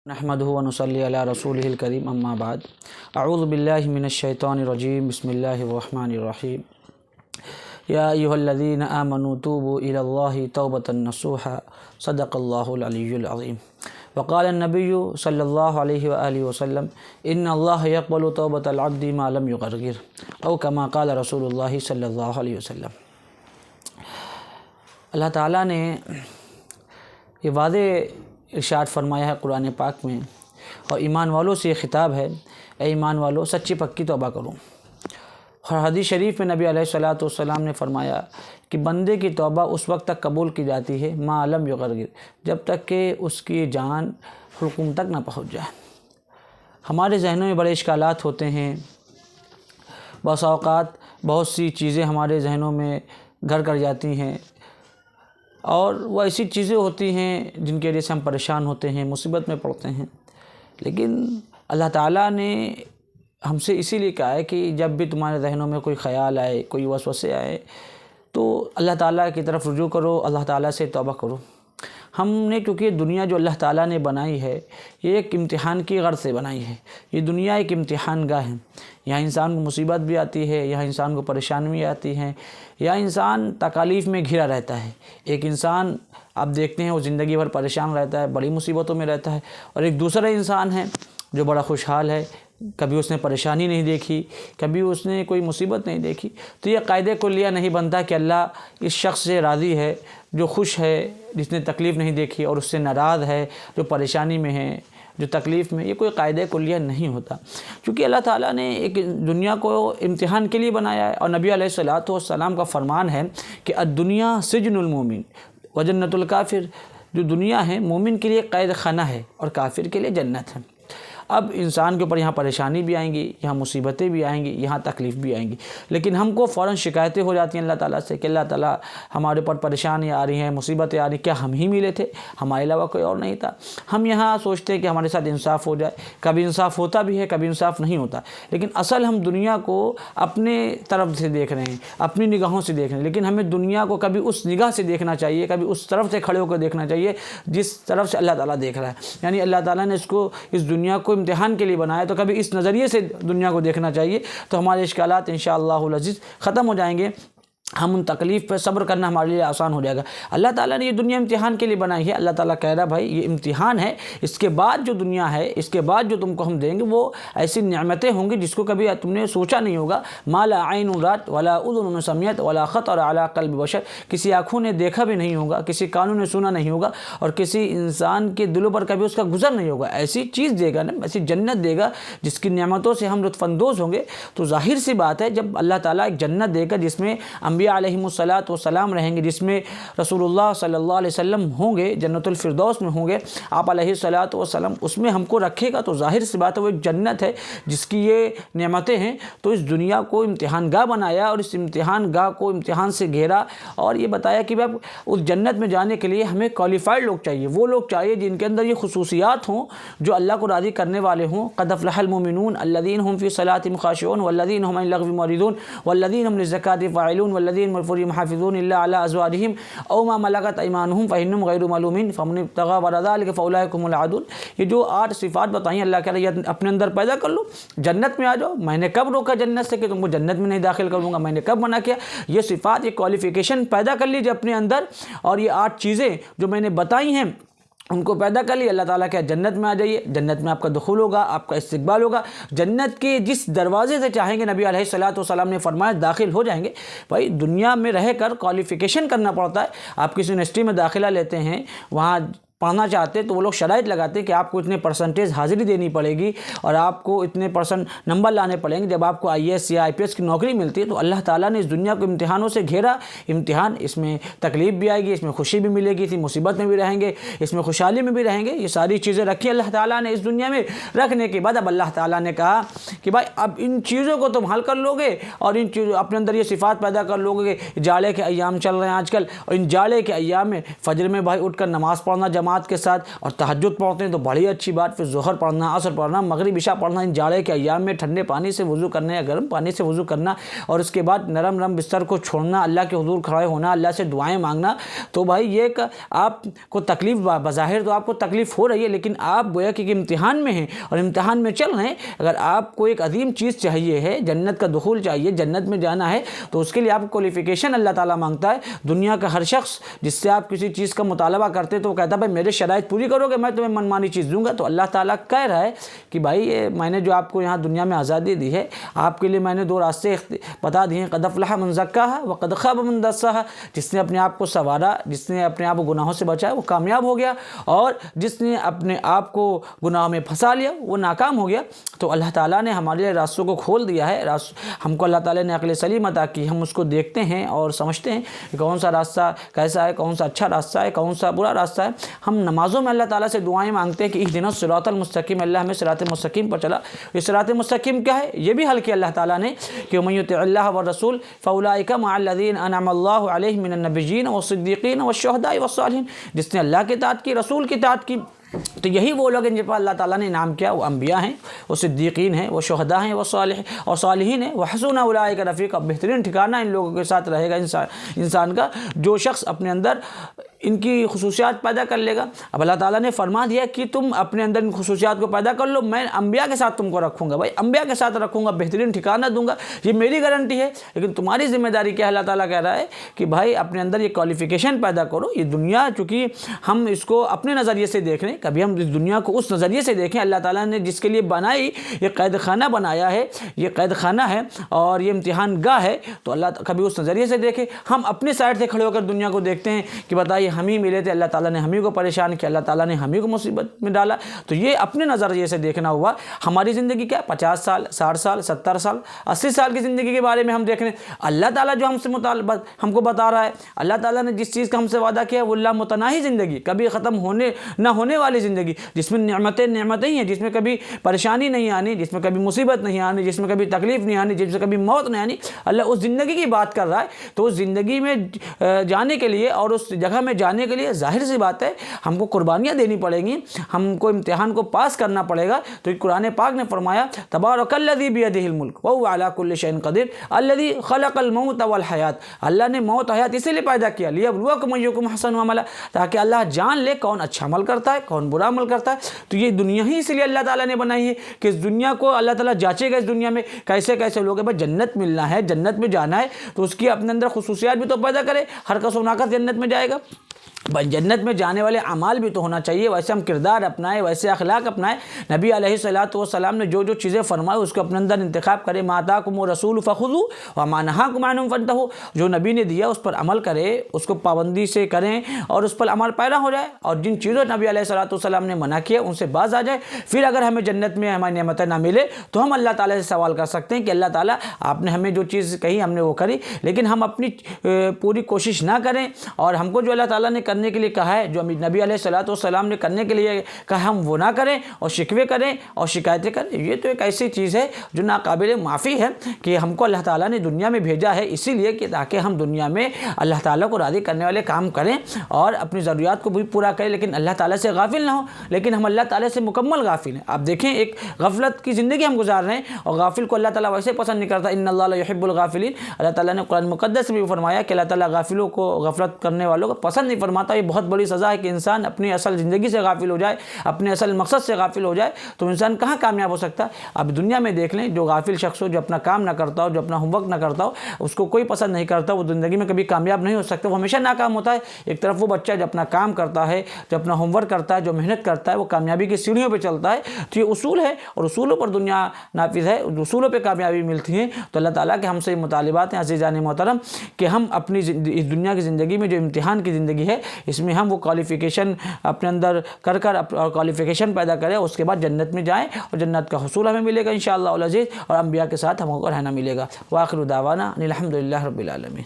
نحمدہ و نصلی علی رسولہ الکریم اما بعد اعوذ باللہ من الشیطان الرجیم بسم اللہ الرحمن الرحیم یا ایھا الذین آمنوا توبوا الی اللہ توبۃ نصوحا صدق اللہ العلی العظیم وقال النبی صلی اللہ علیہ وآلہ وسلم ان اللہ یقبل توبۃ العبد ما لم یغرغر او کما قال رسول اللہ صلی اللہ علیہ وسلم۔ اللہ تعالیٰ نے یہ واضح ارشاد فرمایا ہے قرآن پاک میں، اور ایمان والوں سے یہ خطاب ہے، اے ایمان والوں سچی پکی توبہ کرو۔ اور حدیث شریف میں نبی علیہ الصلوۃ والسلام نے فرمایا کہ بندے کی توبہ اس وقت تک قبول کی جاتی ہے ما لم یغرغر، جب تک کہ اس کی جان حلقوم تک نہ پہنچ جائے۔ ہمارے ذہنوں میں بڑے اشکالات ہوتے ہیں، بعض اوقات بہت سی چیزیں ہمارے ذہنوں میں گھر کر جاتی ہیں، اور وہ ایسی چیزیں ہوتی ہیں جن کی وجہ سے ہم پریشان ہوتے ہیں، مصیبت میں پڑتے ہیں۔ لیکن اللہ تعالیٰ نے ہم سے اسی لیے کہا ہے کہ جب بھی تمہارے ذہنوں میں کوئی خیال آئے، کوئی وسوسے آئے، تو اللہ تعالیٰ کی طرف رجوع کرو، اللہ تعالیٰ سے توبہ کرو۔ ہم نے کیونکہ دنیا جو اللہ تعالیٰ نے بنائی ہے یہ ایک امتحان کی غرض سے بنائی ہے، یہ دنیا ایک امتحان گاہ ہے۔ یہاں انسان کو مصیبت بھی آتی ہے، یہاں انسان کو پریشانی بھی آتی ہے، یہاں انسان تکالیف میں گھرا رہتا ہے۔ ایک انسان آپ دیکھتے ہیں وہ زندگی بھر پریشان رہتا ہے، بڑی مصیبتوں میں رہتا ہے، اور ایک دوسرا انسان ہے جو بڑا خوشحال ہے، کبھی اس نے پریشانی نہیں دیکھی، کبھی اس نے کوئی مصیبت نہیں دیکھی۔ تو یہ قاعدہ کلیہ نہیں بنتا کہ اللہ اس شخص سے راضی ہے جو خوش ہے، جس نے تکلیف نہیں دیکھی، اور اس سے ناراض ہے جو پریشانی میں ہے، جو تکلیف میں۔ یہ کوئی قاعدہ کلیہ نہیں ہوتا، کیونکہ اللہ تعالیٰ نے ایک دنیا کو امتحان کے لیے بنایا ہے، اور نبی علیہ الصلوۃ والسلام کا فرمان ہے کہ الدنیا سجن المومن وجنت الکافر، جو دنیا ہے مومن کے لیے قید خانہ ہے اور کافر کے لیے جنت ہے۔ اب انسان کے اوپر یہاں پریشانی بھی آئیں گی، یہاں مصیبتیں بھی آئیں گی، یہاں تکلیف بھی آئیں گی، لیکن ہم کو فوراً شکایتیں ہو جاتی ہیں اللہ تعالیٰ سے کہ اللہ تعالیٰ ہمارے اوپر پریشانیاں آ رہی ہیں، مصیبتیں آ رہی ہیں، کیا ہم ہی ملے تھے؟ ہمارے علاوہ کوئی اور نہیں تھا۔ ہم یہاں سوچتے ہیں کہ ہمارے ساتھ انصاف ہو جائے، کبھی انصاف ہوتا بھی ہے، کبھی انصاف نہیں ہوتا، لیکن اصل ہم دنیا کو اپنے طرف سے دیکھ رہے ہیں، اپنی نگاہوں سے دیکھ رہے ہیں، لیکن ہمیں دنیا کو کبھی اس نگاہ سے دیکھنا چاہیے، کبھی اس طرف سے کھڑے ہو کر دیکھنا چاہیے جس طرف سے اللہ تعالیٰ دیکھ رہا ہے۔ یعنی اللہ تعالیٰ نے اس دنیا کو امتحان کے لیے بنایا، تو کبھی اس نظریے سے دنیا کو دیکھنا چاہیے، تو ہمارے اشکالات انشاءاللہ العزیز ختم ہو جائیں گے، ہم ان تکلیف پہ صبر کرنا ہمارے لیے آسان ہو جائے گا۔ اللہ تعالیٰ نے یہ دنیا امتحان کے لیے بنائی ہے، اللہ تعالیٰ کہہ رہا بھائی یہ امتحان ہے، اس کے بعد جو دنیا ہے، اس کے بعد جو تم کو ہم دیں گے وہ ایسی نعمتیں ہوں گی جس کو کبھی تم نے سوچا نہیں ہوگا۔ ما لا عین رات ولا اذن سمعت ولا خطر علی قلب بشر، کسی آنکھوں نے دیکھا بھی نہیں ہوگا، کسی کانوں نے سنا نہیں ہوگا، اور کسی انسان کے دلوں پر کبھی اس کا گزر نہیں ہوگا۔ ایسی چیز دے گا نا، ایسی جنت دے گا جس کی نعمتوں سے ہم لطف اندوز ہوں گے۔ تو ظاہر سی بات ہے جب اللہ تعالیٰ ایک جنت دے گا جس میں انبیاء علیہم الصلوۃ والسلام رہیں گے، جس میں رسول اللہ صلی اللہ علیہ وسلم ہوں گے، جنت الفردوس میں ہوں گے آپ علیہ الصلوۃ والسلام، اس میں ہم کو رکھے گا، تو ظاہر سی بات ہے وہ ایک جنت ہے جس کی یہ نعمتیں ہیں۔ تو اس دنیا کو امتحان گاہ بنایا، اور اس امتحان گاہ کو امتحان سے گھیرا، اور یہ بتایا کہ اب اس جنت میں جانے کے لیے ہمیں کوالیفائڈ لوگ چاہیے، وہ لوگ چاہیے جن کے اندر یہ خصوصیات ہوں جو اللہ کو راضی کرنے والے ہوں۔ قد افلح المؤمنون الذین هم فی صلاتهم خاشعون والذین هم عن اللغو معرضون والذین هم للزکاة فاعلون والذین هم لفروجهم حافظون الا علی ازواجهم او ما ملکت ایمانهم فانهم غیر ملومین فمن ابتغى وراء ذلك فاولئک هم العادون۔ یہ جو 8 صفات بتائیں اللہ کہہ رہا ہے اپنے اندر پیدا کر لو، جنت میں آ جاؤ۔ میں نے کب روکا جنت سے کہ تم کو جنت میں نہیں داخل کروں گا؟ میں نے کب منع کیا؟ یہ صفات، یہ کوالیفیکیشن پیدا کر لیجیے اپنے اندر، اور یہ 8 چیزیں جو میں نے بتائی ہیں ان کو پیدا کر لی۔ اللہ تعالیٰ کہا جنت میں آ جائیے، جنت میں آپ کا دخول ہوگا، آپ کا استقبال ہوگا، جنت کے جس دروازے سے چاہیں گے نبی علیہ الصلوۃ والسلام نے فرمایا داخل ہو جائیں گے۔ بھائی دنیا میں رہ کر کوالیفیکیشن کرنا پڑتا ہے۔ آپ کسی یونیورسٹی میں داخلہ لیتے ہیں، وہاں پڑھنا چاہتے تو وہ لوگ شرائط لگاتے ہیں کہ آپ کو اتنے پرسنٹیج حاضری دینی پڑے گی، اور آپ کو اتنے % نمبر لانے پڑیں گے جب آپ کو IAS یا IPS کی نوکری ملتی ہے۔ تو اللہ تعالیٰ نے اس دنیا کو امتحانوں سے گھیرا۔ امتحان، اس میں تکلیف بھی آئے گی، اس میں خوشی بھی ملے گی، اس میں مصیبت میں بھی رہیں گے، اس میں خوشحالی میں بھی رہیں گے، یہ ساری چیزیں رکھی اللہ تعالیٰ نے اس دنیا میں۔ رکھنے کے بعد اب اللہ تعالیٰ نے کہا کہ بھائی اب ان چیزوں کو تم حل کر لو گے اور ان چیزوں اپنے اندر یہ صفات پیدا کر لو گے. جاڑے کے ایام چل رہے ہیں آج کل, اور ان جاڑے کے ایام میں فجر میں بھائی اٹھ کر نماز پڑھنا جماعت کے ساتھ, اور تہجد پڑھتے ہیں تو بڑی اچھی بات, پھر ظہر پڑھنا, عصر پڑھنا, مغرب عشاء پڑھنا ان جاڑے کے ایام میں, ٹھنڈے پانی سے وضو کرنا یا گرم پانی سے وضو کرنا, اور اس کے بعد نرم نرم بستر کو چھوڑنا, اللہ کے حضور کھڑے ہونا, اللہ سے دعائیں مانگنا. تو بھائی یہ آپ کو تکلیف بظاہر تو آپ کو تکلیف ہو رہی ہے, لیکن آپ گویا کہ امتحان میں ہیں اور امتحان میں چل رہے ہیں. اگر آپ کو ایک عظیم چیز چاہیے ہے, جنت کا دخول چاہیے, جنت میں جانا ہے, تو اس کے لیے آپ کو کوالیفیکیشن اللہ تعالیٰ مانگتا ہے. دنیا کا ہر شخص جس سے آپ کسی چیز کا مطالبہ کرتے تو وہ کہتا ہے بھائی میرے شرائط پوری کرو گے میں تمہیں منمانی چیز دوں گا. تو اللہ تعالیٰ کہہ رہا ہے کہ بھائی یہ میں نے جو آپ کو یہاں دنیا میں آزادی دی ہے, آپ کے لیے میں نے 2 راستے بتا دیے ہیں, قد افلح من زکاہا وقد خاب من دساہا. جس نے اپنے آپ کو سنوارا, جس نے اپنے آپ کو گناہوں سے بچایا وہ کامیاب ہو گیا, اور جس نے اپنے آپ کو گناہوں میں پھنسا لیا وہ ناکام ہو گیا. تو اللہ تعالیٰ نے ہمارے لیے راستوں کو کھول دیا ہے. ہم کو اللہ تعالیٰ نے عقل سلیم عطا کی, ہم اس کو دیکھتے ہیں اور سمجھتے ہیں کہ کون سا راستہ کیسا ہے, کون سا اچھا راستہ ہے, کون سا برا راستہ ہے. ہم نمازوں میں اللہ تعالیٰ سے دعائیں مانگتے ہیں کہ اہدنا الصراط المستقیم, اللہ ہمیں صراط مستقیم پر چلا. یہ صراط مستقیم کیا ہے, یہ بھی حل کیا اللہ تعالیٰ نے کہ ومن یطع اللہ والرسول فاولئک مع الذین انعم اللہ علیہم من النبیین والصدیقین والشہداء والصالحین. جس نے اللہ کی اطاعت کی, رسول کی اطاعت کی, تو یہی وہ لوگ ہیں جن پر اللہ تعالیٰ نے انعام کیا. وہ انبیاء ہیں, وہ صدیقین ہیں, وہ شہداء ہیں, وہ صالحین ہیں. وحسن اولئک رفیقا, بہترین ٹھکانہ ان لوگوں کے ساتھ رہے گا انسان کا جو شخص اپنے اندر ان کی خصوصیات پیدا کر لے گا. اب اللہ تعالیٰ نے فرما دیا کہ تم اپنے اندر ان خصوصیات کو پیدا کر لو, میں انبیاء کے ساتھ تم کو رکھوں گا. بھائی انبیاء کے ساتھ رکھوں گا, بہترین ٹھکانہ دوں گا, یہ میری گارنٹی ہے. لیکن تمہاری ذمہ داری کیا ہے, اللہ تعالیٰ کہہ رہا ہے کہ بھائی اپنے اندر یہ کوالیفیکیشن پیدا کرو. یہ دنیا چونکہ ہم اس کو اپنے نظریے سے دیکھ رہے ہیں, کبھی ہم اس دنیا کو اس نظریے سے دیکھیں. اللہ تعالیٰ نے جس کے لیے بنائی, یہ قید خانہ بنایا ہے, یہ قید خانہ ہے اور یہ امتحان گاہ ہے, تو اللہ کبھی اس نظریے سے دیکھے. ہم اپنے سائڈ سے کھڑے ہو کر دنیا کو دیکھتے ہیں کہ بتائیے ہم ہی ملے تھے, اللہ تعالیٰ نے ہم ہی کو پریشان کیا, اللہ تعالیٰ نے ہم ہی کو مصیبت میں ڈالا. تو یہ اپنے نظریے سے دیکھنا ہوا. ہماری زندگی کیا 50 سال 60 سال 70 سال 80 سال کی زندگی کے بارے میں ہم دیکھ رہے ہیں. اللہ تعالیٰ جو ہم سے ہم کو بتا رہا ہے, اللہ تعالیٰ نے جس چیز کا ہم سے وعدہ کیا ہے وہ اللہ متناہی زندگی, کبھی ختم نہ ہونے والی زندگی, جس میں نعمتیں ہی ہیں, جس میں کبھی پریشانی نہیں آنی, جس میں کبھی مصیبت نہیں آنی, جس میں کبھی تکلیف نہیں آنی, جس میں کبھی موت نہیں آنی. اللہ اس زندگی کی بات کر رہا ہے. تو اس زندگی میں جانے کے لیے اور اس جگہ میں جانے کے لیے ظاہر سی بات ہے ہم کو قربانیاں دینی پڑیں گی, ہم کو امتحان کو پاس کرنا پڑے گا. تو قرآن پاک نے فرمایا تبارک الذی بیدہ الملک وہو علی کل شیء قدیر الذی خلق الموت والحیات. اللہ نے موت حیات اسی لیے پیدا کیا لیبلوکم ایکم احسن عملا, تاکہ اللہ جان لے کون اچھا عمل کرتا ہے کون برا عمل کرتا ہے. تو یہ دنیا ہی اس لیے اللہ تعالیٰ نے بنائی ہے کہ اس دنیا کو اللہ تعالیٰ جانچے گا اس دنیا میں کیسے کیسے لوگ ہیں. بھائی جنت ملنا ہے, جنت میں جانا ہے, تو اس کی اپنے اندر خصوصیات بھی تو پیدا کرے. ہر کس و ناکس جنت میں جائے گا. جنت میں جانے والے اعمال بھی تو ہونا چاہیے, ویسے ہم کردار اپنائیں, ویسے اخلاق اپنائیں. نبی علیہ الصلوۃ والسلام نے جو چیزیں فرمائی اس کو اپنے اندر انتخاب کرے. ما آتاکم الرسول فخذوہ وما نہاکم عنہ فانتہوا, جو نبی نے دیا اس پر عمل کرے, اس کو پابندی سے کریں اور اس پر عمل پیرا ہو جائے, اور جن چیزوں نبی علیہ الصلوۃ والسلام نے منع کیا ان سے باز آ جائے. پھر اگر ہمیں جنت میں ہماری نعمتیں نہ ملے تو ہم اللہ تعالیٰ سے سوال کر سکتے ہیں کہ اللہ تعالیٰ آپ نے ہمیں جو چیز کہی ہم نے وہ کری, لیکن ہم اپنی پوری کوشش نہ کریں, اور ہم کو جو اللہ تعالیٰ نے کرنے کے لیے کہا ہے, جو نبی علیہ الصلوۃ والسلام نے کرنے کے لیے کہا, ہم وہ نہ کریں اور شکوے کریں اور شکایتیں کریں. یہ تو ایک ایسی چیز ہے جو ناقابل معافی ہے کہ ہم کو اللہ تعالیٰ نے دنیا میں بھیجا ہے اسی لیے کہ تاکہ ہم دنیا میں اللہ تعالیٰ کو راضی کرنے والے کام کریں اور اپنی ضروریات کو بھی پورا کریں, لیکن اللہ تعالیٰ سے غافل نہ ہوں. لیکن ہم اللہ تعالیٰ سے مکمل غافل ہیں. آپ دیکھیں ایک غفلت کی زندگی ہم گزار رہے ہیں, اور غافل کو اللہ تعالیٰ ویسے پسند نہیں کرتا. ان اللہ لا یحب الغافلین, اللہ تعالیٰ نے قرآن مقدس میں بھی فرمایا کہ اللہ تعالیٰ غافلوں کو, غفلت کرنے والوں کو پسند نہیں فرماتا. یہ بہت بڑی سزا ہے کہ انسان اپنی اصل زندگی سے غافل ہو جائے, اپنے اصل مقصد سے غافل ہو جائے, تو انسان کہاں کامیاب ہو سکتا ہے. اب دنیا میں دیکھ لیں, جو غافل شخص ہو, جو اپنا کام نہ کرتا ہو, جو اپنا ہوم ورک نہ کرتا ہو, اس کو کوئی پسند نہیں کرتا, وہ زندگی میں کبھی کامیاب نہیں ہو سکتا, وہ ہمیشہ ناکام ہوتا ہے. ایک طرف وہ بچہ جو اپنا کام کرتا ہے, جو اپنا ہوم ورک کرتا ہے, جو محنت کرتا ہے, وہ کامیابی کی سیڑھیوں پہ چلتا ہے. تو یہ اصول ہے اور اصولوں پر دنیا نافذ ہے, اصولوں پہ کامیابی ملتی ہے. تو اللہ تعالیٰ کے ہم سے مطالبات ہیں عزیزان محترم کہ ہم اپنی اس دنیا کی زندگی میں جو امتحان کی زندگی ہے اس میں ہم وہ کوالیفیکیشن اپنے اندر کر کوالیفیکیشن پیدا کریں, اس کے بعد جنت میں جائیں اور جنت کا حصول ہمیں ملے گا انشاءاللہ العزیز, اور انبیاء کے ساتھ ہم کو رہنا ملے گا. وآخر دعوانا ان الحمد للہ رب العالمین.